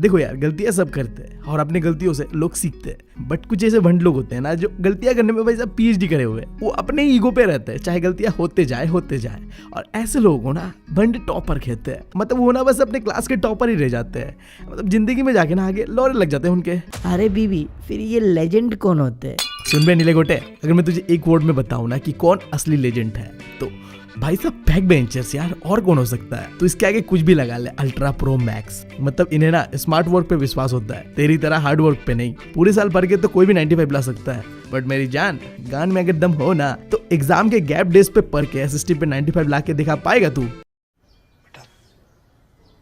देखो यार, गलतियां सब करते हैं और अपनी गलतियों से लोग सीखते हैं, बट कुछ ऐसे भंड लोग होते हैं ना जो गलतियां करने में भाई साहब PhD करे हुए हैं, वो अपने ईगो पे रहते हैं, चाहे गलतियां होते जाए और ऐसे लोगों को ना भंड टॉपर कहते हैं। मतलब वो ना बस अपने क्लास के टॉपर ही रह जाते हैं, मतलब जिंदगी में जाके ना आगे लौरे लग जाते हैं उनके। अरे बीबी, फिर ये लेजेंड कौन होते हैं? सुन बे नीले गोटे, अगर मैं तुझे एक वर्ड में बताऊं ना कि कौन असली लेजेंड है, तो भाई साहब बैक बेंचर्स यार। और कौन हो सकता है? तो इसके आगे कुछ भी लगा ले, अल्ट्रा प्रो मैक्स। मतलब इन्हें ना स्मार्ट वर्क पे विश्वास होता है, तेरी तरह हार्ड वर्क पे नहीं। पूरे साल पढ़ के तो कोई भी 95 ला सकता है, बट मेरी जान गान में अगर दम हो ना तो एग्जाम के गैप डेज पे पढ़ के SST पे 95 ला के दिखा पाएगा तू? बेटा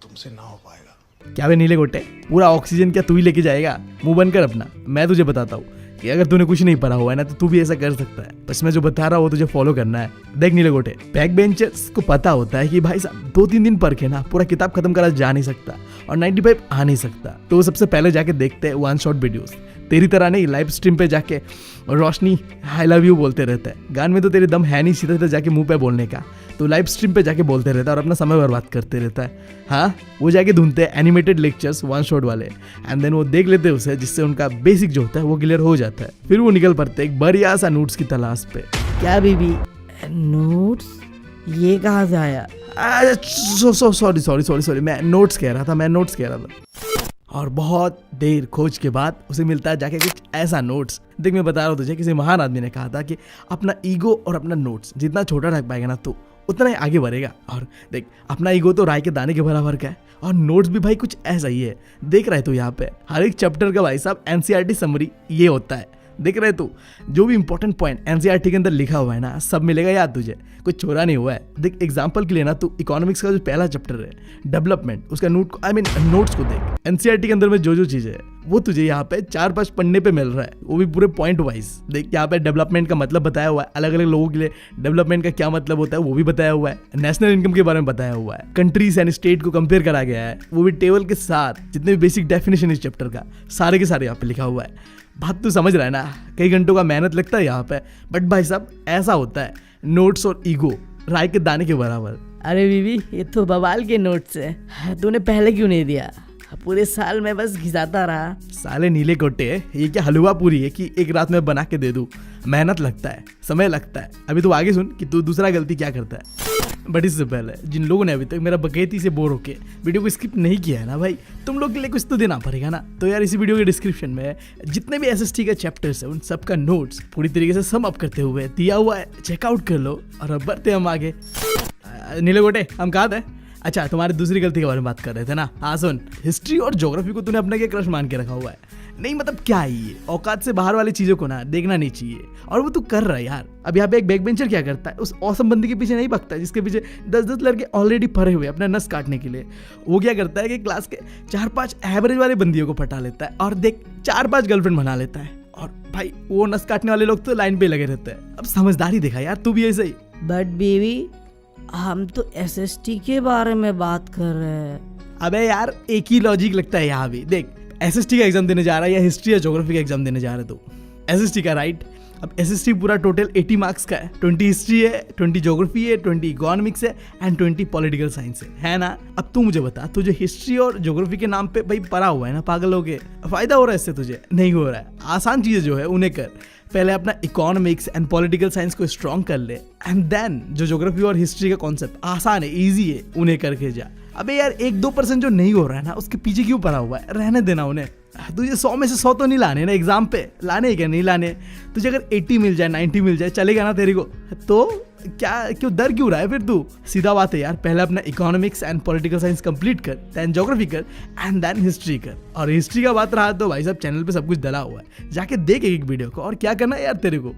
तुमसे ना हो पाएगा। क्या वे नीले गोटे, पूरा ऑक्सीजन क्या तू ही लेके जाएगा? मुंह बंद कर अपना। मैं तुझे बताता हूँ कि अगर तूने कुछ नहीं पढ़ा हुआ है ना तो तू भी ऐसा कर सकता है, बस मैं जो बता रहा हूँ वो तुझे फॉलो करना है। देख नीले गोटे, बैक बेंचर्स को पता होता है कि भाई साहब 2-3 दिन पढ़ के ना पूरा किताब खत्म करा जा नहीं सकता और 95 आ नहीं सकता, तो वो सबसे पहले जाके देखते हैं 1 शॉट वीडियोस। तेरी तरह नहीं लाइव स्ट्रीम पे जाके रोशनी आई लव यू बोलते रहता है। गान में तो तेरे दम है नहीं सीधा सीधा जाके मुंह पे बोलने का, तो लाइव स्ट्रीम पे जाके बोलते रहता है और अपना समय बर्बाद करते रहता है। हाँ, वो जाके ढूंढते हैं एनिमेटेड लेक्चर्स 1 शॉट वाले, एंड देन वो देख लेते हैं उसे, जिससे उनका बेसिक जो होता है वो क्लियर हो जाता है। फिर वो निकल पड़ते एक बढ़िया सा नोट्स की तलाश पे। क्या बीबी, नोट्स ये कहाँ से आया? सॉरी, मैं नोट्स कह रहा था। और बहुत देर खोज के बाद उसे मिलता है जाके कुछ ऐसा नोट्स। देख मैं बता रहा हूँ तुझे, किसी महान आदमी ने कहा था कि अपना ईगो और अपना नोट्स जितना छोटा रख पाएगा ना तो उतना ही आगे बढ़ेगा। और देख, अपना ईगो तो राय के दाने के बराबर का है, और नोट्स भी भाई कुछ ऐसा ही है। देख रहे तो यहाँ पे हर एक चैप्टर का भाई साहब NCERT समरी ये होता है। देख रहे तू, जो भी इंपॉर्टेंट पॉइंट NCERT के अंदर लिखा हुआ है ना सब मिलेगा याद तुझे, कुछ छोड़ा नहीं हुआ है। देख एग्जांपल के लिए ना तू इकोनॉमिक्स का जो पहला चैप्टर है डेवलपमेंट, उसका नोट्स को देख। NCERT के अंदर में जो चीज़ है वो तुझे यहाँ पे 4-5 पन्ने पे मिल रहा है, वो भी पूरे पॉइंट वाइज। देख यहाँ पे डेवलपमेंट का मतलब बताया हुआ है, अलग अलग लोगों के लिए डेवलपमेंट का क्या मतलब होता है वो भी बताया हुआ है, नेशनल इनकम के बारे में बताया हुआ है, कंट्रीज एंड स्टेट को कंपेयर करा गया है, वो भी टेबल के साथ। जितने भी बेसिक डेफिनेशन इस चैप्टर का सारे के सारे यहाँ पे लिखा हुआ है। बात तू समझ रहा है ना, कई घंटों का मेहनत लगता है यहाँ पे, बट भाई साहब ऐसा होता है, नोट्स और ईगो राय के दाने के बराबर। अरे बीबी, ये तो बवाल के नोट्स है, तूने पहले क्यों नहीं दिया? पूरे साल में बस घिसाता रहा। साले नीले कोटे, ये क्या हलवा पूरी है कि एक रात में बना के दे दूं? मेहनत लगता है, समय लगता है। अभी तू आगे सुन कि तू दूसरा गलती क्या करता है। बट इससे पहले जिन लोगों ने अभी तक मेरा बकैती से बोर होके वीडियो को स्किप नहीं किया है ना भाई, तुम लोग के लिए कुछ तो देना पड़ेगा ना। तो यार इसी वीडियो के डिस्क्रिप्शन में जितने भी SST के चैप्टर्स है उन सबका नोट्स पूरी तरीके से सम अप करते हुए दिया हुआ है, चेकआउट कर लो। और अब बढ़ते हम आगे। नीले गोटे, हम कहाँ थे? अच्छा, तुम्हारी दूसरी गलती के बारे में बात कर रहे थे ना। हाँ सुन, हिस्ट्री और ज्योग्राफी को तूने अपना क्या क्रश मान के रखा हुआ है? नहीं मतलब क्या है ये, औकात से बाहर वाली चीजों को ना देखना नहीं चाहिए, और वो तू कर रहा है यार। अब यहाँ पे एक बैक बेंचर क्या करता है, उस औसम बंदी के पीछे नहीं भगता है जिसके पीछे 10-10 लड़के ऑलरेडी पड़े हुए अपना नस काटने के लिए। वो क्या करता है कि क्लास के 4-5 एवरेज वाले बंदियों को पटा लेता है और देख 4-5 गर्लफ्रेंड बना लेता है। और भाई वो नस काटने वाले लोग तो लाइन पे लगे रहते हैं। अब समझदारी दिखा यार, तू भी ऐसे ही। बट बेबी, हम तो SST के बारे में बात कर रहे हैं। अबे यार एक ही लॉजिक लगता है यहाँ भी। देख SST का एग्जाम देने जा रहा है या हिस्ट्री या ज्योग्राफी का एग्जाम देने जा रहा है, तो SST का राइट। अब SST पूरा टोटल 80 मार्क्स का है, 20 हिस्ट्री है, 20 ज्योग्राफी है, 20 इकोनॉमिक्स है एंड 20 पॉलिटिकल साइंस है ना। अब तू मुझे बता, तुझे हिस्ट्री और ज्योग्राफी के नाम पे भाई पढ़ा हुआ है ना, पागल हो गए? फायदा हो रहा है इससे? तुझे नहीं हो रहा है। आसान चीजें जो है उन्हें कर, पहले अपना इकोनॉमिक्स एंड पॉलिटिकल साइंस को स्ट्रॉन्ग कर ले, एंड देन जो ज्योग्राफी और हिस्ट्री का कॉन्सेप्ट आसान है, इजी है, उन्हें करके जा। अबे यार 1-2% जो नहीं हो रहा है ना उसके पीछे क्यों पड़ा हुआ है? रहने देना उन्हें। तुझे 100 में से 100 तो नहीं लाने ना एग्जाम पे, लाने ही क्या नहीं लाने। तुझे अगर 80 मिल जाए, 90 मिल जाए, चलेगा ना तेरे को? तो क्या क्यों डर क्यों रहा है फिर तू? सीधा बात है यार, पहले अपना economics and political science complete कर, देन ज्योग्राफी कर एंड देन हिस्ट्री कर। और हिस्ट्री का बात रहा तो भाई साहब चैनल पे सब कुछ डला हुआ है, जाके देख एक वीडियो को। और क्या करना है यार तेरे को,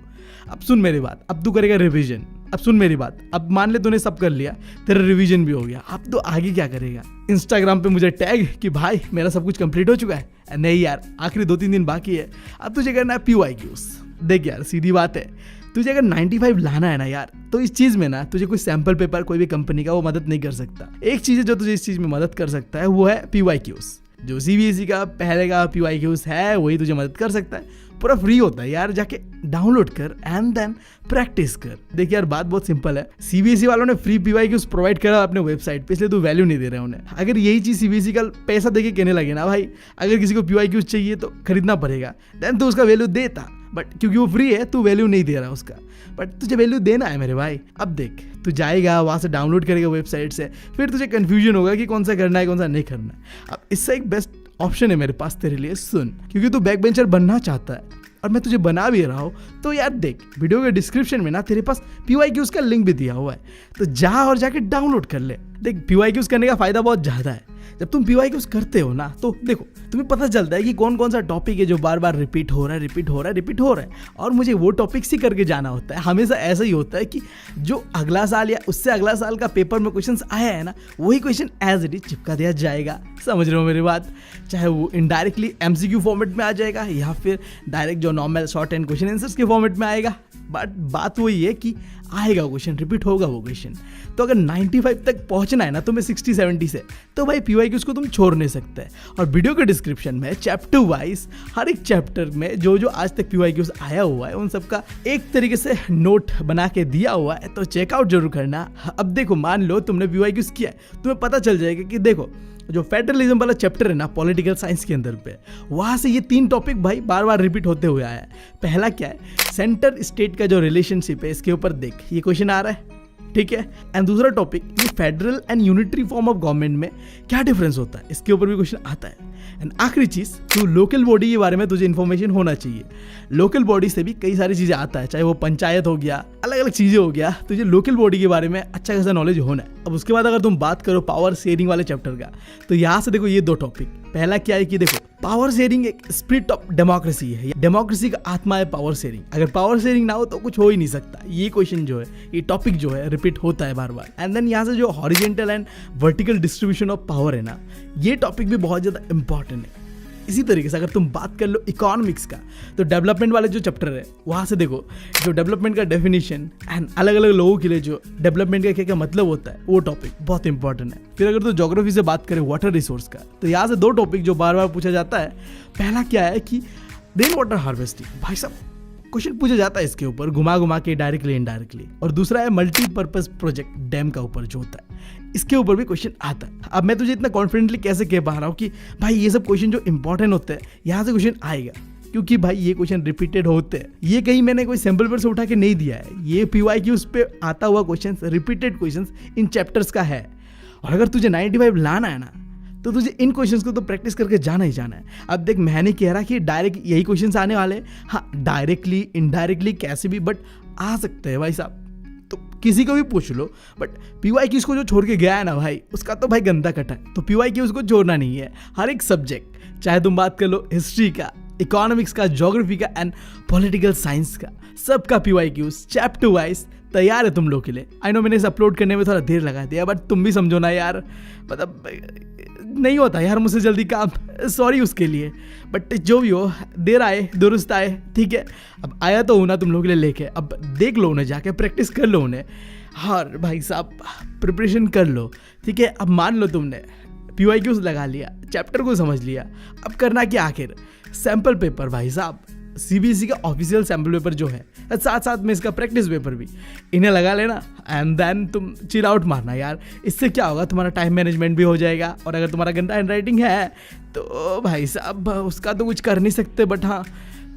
अब सुन मेरी बात, अब तू करेगा रिवीजन। अब सुन मेरी बात, अब मान ले तूने सब कर लिया, तेरा रिवीजन भी हो गया, अब तो आगे क्या करेगा? इंस्टाग्राम पे मुझे टैग कि भाई मेरा सब कुछ कंप्लीट हो चुका है। नहीं यार, आखिरी 2-3 दिन बाकी है। अब तुझे करना है PYQs। देख यार सीधी बात है, तुझे अगर 95 लाना है ना यार, तो इस चीज में ना तुझे कोई सैंपल पेपर कोई भी कंपनी का वो मदद नहीं कर सकता। एक चीज है जो तुझे इस चीज में मदद कर सकता है, वो है PYQs। जो सीबीएसई का पहले का PYQs है वही तुझे मदद कर सकता है, पूरा फ्री होता है यार, जाके डाउनलोड कर एंड देन प्रैक्टिस कर। देखिए यार बात बहुत सिंपल है, सीबीएसई वालों ने फ्री PYQs प्रोवाइड करा अपने वेबसाइट पे, इसलिए तू वैल्यू नहीं दे रहा है उन्हें। अगर यही चीज सीबीएसई का पैसा देके कहने लगे ना भाई, अगर किसी को PYQs चाहिए तो खरीदना पड़ेगा, देन तो उसका वैल्यू देता, बट क्योंकि वो फ्री है तू वैल्यू नहीं दे रहा उसका, बट तुझे वैल्यू देना है मेरे भाई। अब देख तू जाएगा वहाँ से डाउनलोड करेगा वेबसाइट से, फिर तुझे कन्फ्यूजन होगा कि कौन सा करना है कौन सा नहीं करना है। अब इससे एक बेस्ट ऑप्शन है मेरे पास तेरे लिए, सुन, क्योंकि तू बैक बेंचर बनना चाहता है और मैं तुझे बना भी रहा हूँ, तो यार देख वीडियो के डिस्क्रिप्शन में ना तेरे पास PYQs का लिंक भी दिया हुआ है, तो जा और जाके डाउनलोड कर ले। देख PYQs करने का फायदा बहुत ज़्यादा है, जब तुम PYQs करते हो ना तो देखो तुम्हें पता चलता है कि कौन कौन सा टॉपिक है जो बार बार रिपीट हो रहा है, और मुझे वो टॉपिक ही करके जाना होता है। हमेशा ऐसा ही होता है कि जो अगला साल या उससे अगला साल का पेपर में क्वेश्चंस आया है ना, वही क्वेश्चन एज इट इज चिपका दिया जाएगा। समझ रहे हो मेरी बात? चाहे वो इनडायरेक्टली MCQ फॉर्मेट में आ जाएगा या फिर डायरेक्ट जो normal short and question answers के फॉर्मेट में आएगा, बट बात वही है कि आएगा क्वेश्चन, रिपीट होगा वो क्वेश्चन। तो अगर 95 तक पहुंचना है ना तुम्हें 60-70 से, तो भाई PYQs को तुम छोड़ नहीं सकते। और वीडियो के डिस्क्रिप्शन में चैप्टर वाइज हर एक चैप्टर में जो जो आज तक PYQs आया हुआ है उन सबका एक तरीके से नोट बना के दिया हुआ है, तो चेकआउट जरूर करना। अब देखो मान लो तुमने PYQs किया है, तुम्हें पता चल जाएगा कि देखो जो फेडरलिज्म वाला चैप्टर है ना पॉलिटिकल साइंस के अंदर पे, वहाँ से ये 3 टॉपिक भाई बार बार रिपीट होते हुए आया है। पहला क्या है, सेंटर स्टेट का जो रिलेशनशिप है, इसके ऊपर देख ये क्वेश्चन आ रहा है, ठीक है। एंड दूसरा टॉपिक ये federal and unitary form of government में क्या डिफरेंस होता है, इसके ऊपर भी क्वेश्चन आता है। एंड आखिरी चीज, तो लोकल बॉडी के बारे में तुझे इन्फॉर्मेशन होना चाहिए। लोकल बॉडी से भी कई सारी चीजें आता है, चाहे वो पंचायत हो गया, अलग अलग चीजें हो गया, तुझे लोकल बॉडी के बारे में अच्छा खासा नॉलेज होना है। अब उसके बाद अगर तुम बात करो पावर शेयरिंग वाले चैप्टर का, तो यहाँ से देखो ये 2 टॉपिक। पहला क्या है कि देखो पावर शेयरिंग एक स्पिरिट ऑफ डेमोक्रेसी है, डेमोक्रेसी का आत्मा है पावर शेयरिंग। अगर पावर शेयरिंग ना हो तो कुछ हो ही नहीं सकता। ये क्वेश्चन जो है, ये टॉपिक जो है रिपीट होता है बार बार। एंड देन यहाँ से जो horizontal and vertical distribution of power है ना, ये टॉपिक भी बहुत ज्यादा इंपॉर्टेंट है। इसी तरीके से अगर तुम बात कर लो इकोनॉमिक्स का, तो डेवलपमेंट वाले जो चैप्टर है वहाँ से देखो जो डेवलपमेंट का डेफिनेशन एंड अलग अलग लोगों के लिए जो डेवलपमेंट का क्या क्या मतलब होता है, वो टॉपिक बहुत इंपॉर्टेंट है। फिर अगर तो ज्योग्राफी से बात करें वाटर रिसोर्स का, तो यहाँ से 2 टॉपिक जो बार बार पूछा जाता है। पहला क्या है कि रेन वाटर हार्वेस्टिंग, भाई साहब क्वेश्चन पूछा जाता है इसके ऊपर घुमा घुमा के, डायरेक्टली इनडायरेक्टली। और दूसरा है मल्टीपर्पज प्रोजेक्ट डैम का ऊपर जो होता है, इसके ऊपर भी क्वेश्चन आता है। अब मैं तुझे इतना कॉन्फिडेंटली कैसे कह पा रहा हूँ कि भाई ये सब क्वेश्चन जो इंपॉर्टेंट होते हैं यहाँ से क्वेश्चन आएगा, क्योंकि भाई ये क्वेश्चन रिपीटेड होते हैं। ये कहीं मैंने कोई सैंपल पर से उठा के नहीं दिया है, ये PYQs पे आता हुआ question, repeated question in chapters का है। और अगर तुझे 95 लाना है ना, तो तुझे इन क्वेश्चंस को तो प्रैक्टिस करके जाना ही जाना है। अब देख मैं नहीं कह रहा कि डायरेक्ट यही क्वेश्चंस आने वाले, हाँ डायरेक्टली इनडायरेक्टली कैसे भी बट आ सकते हैं भाई साहब, तो किसी को भी पूछ लो। बट PYQs को जो छोड़ के गया है ना भाई, उसका तो भाई गंदा कटा है। तो PYQs को छोड़ना नहीं है। हर एक सब्जेक्ट, चाहे तुम बात कर लो हिस्ट्री का, इकोनॉमिक्स का, ज्योग्राफी का एंड पॉलिटिकल साइंस का, सबका PYQs चैप्टर वाइज तैयार है तुम लोग के लिए। आई नो मैंने इसे अपलोड करने में थोड़ा देर लगा दिया, बट तुम भी समझो ना यार, मतलब नहीं होता यार मुझसे जल्दी काम, सॉरी उसके लिए। बट जो भी हो, देर आए दुरुस्त आए, ठीक है। अब आया तो हूँ ना तुम लोग के लिए लेके, अब देख लो उन्हें, जाके प्रैक्टिस कर लो उन्हें। हाँ भाई साहब प्रिपरेशन कर लो, ठीक है। अब मान लो तुमने PYQs लगा लिया, चैप्टर को समझ लिया, अब करना क्या आखिर, सैम्पल पेपर भाई साहब, CBSE का ऑफिशियल सैम्पल पेपर जो है, साथ साथ में इसका प्रैक्टिस पेपर भी, इन्हें लगा लेना एंड देन तुम चिल आउट मारना यार। इससे क्या होगा, तुम्हारा टाइम मैनेजमेंट भी हो जाएगा। और अगर तुम्हारा गंदा हैंड राइटिंग है तो भाई साहब उसका तो कुछ कर नहीं सकते, बट हाँ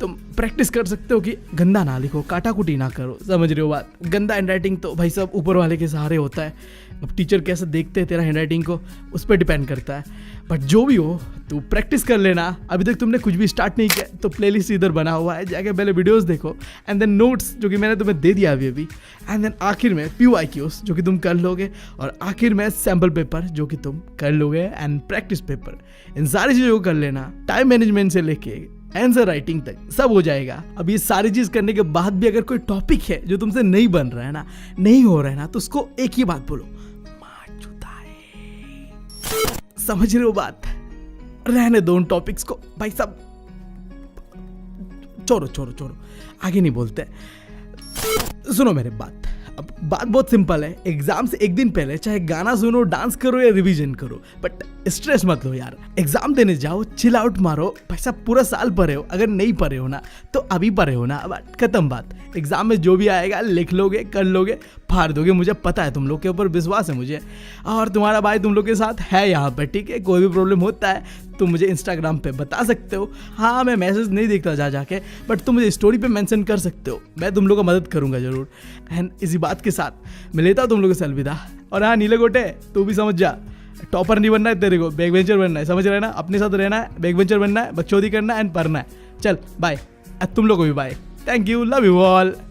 तुम प्रैक्टिस कर सकते हो कि गंदा ना लिखो, काटाकुटी ना करो। समझ रहे हो बात? गंदा हैंड राइटिंग तो भाई साहब ऊपर वाले के सहारे होता है। अब टीचर कैसे देखते हैं तेरा हैंड राइटिंग को, उस पर डिपेंड करता है। बट जो भी हो तू प्रैक्टिस कर लेना। अभी तक तुमने कुछ भी स्टार्ट नहीं किया तो प्लेलिस्ट इधर बना हुआ है, जाके पहले वीडियोस देखो एंड देन नोट्स जो कि मैंने तुम्हें दे दिया अभी एंड देन आखिर में PYQs जो कि तुम कर लोगे, और आखिर में सैम्पल पेपर जो कि तुम कर लोगे एंड प्रैक्टिस पेपर। इन सारी चीज़ों को कर लेना, टाइम मैनेजमेंट से लेके आंसर राइटिंग तक सब हो जाएगा। अब ये सारी चीज करने के बाद भी अगर कोई टॉपिक है जो तुमसे नहीं बन रहा है ना, नहीं हो रहा है ना, तो उसको एक ही बात बोलो, मार चुदा है। समझ रहे हो बात? रहने दो उन टॉपिक्स को भाई साहब, छोड़ो छोड़ो छोड़ो, आगे नहीं बोलते। सुनो मेरे बात, अब बात बहुत सिंपल है, एग्जाम से एक दिन पहले चाहे गाना सुनो, डांस करो या रिवीजन करो, बट स्ट्रेस मत लो यार। एग्जाम देने जाओ, चिल आउट मारो, पैसा पूरा साल पढ़े हो, अगर नहीं पढ़े हो ना तो अभी पढ़े हो ना, बट खत्म बात। एग्जाम में जो भी आएगा लिख लोगे, कर लोगे, फाड़ दोगे, मुझे पता है, तुम लोग के ऊपर विश्वास है मुझे, और तुम्हारा भाई तुम लोग के साथ है यहाँ पे, ठीक है। कोई भी प्रॉब्लम होता है तुम मुझे इंस्टाग्राम पे बता सकते हो। हाँ, मैं मैसेज नहीं देखता जा जाके, बट तुम मुझे स्टोरी पे मेंशन कर सकते हो, मैं तुम लोग को मदद करूंगा जरूर। एंड इसी बात के साथ मैं लेता हूँ तुम लोगों से अलविदा। और हाँ नीले गोटे, तू भी समझ जा, टॉपर नहीं बनना है तेरे को, बैक बेंचर बनना है, समझ रहे ना, अपने साथ रहना है, बैक बेंचर बनना है, बकचोदी करना है एंड पढ़ना है। चल बाय, तुम लोग को भी bye, thank you, love you all.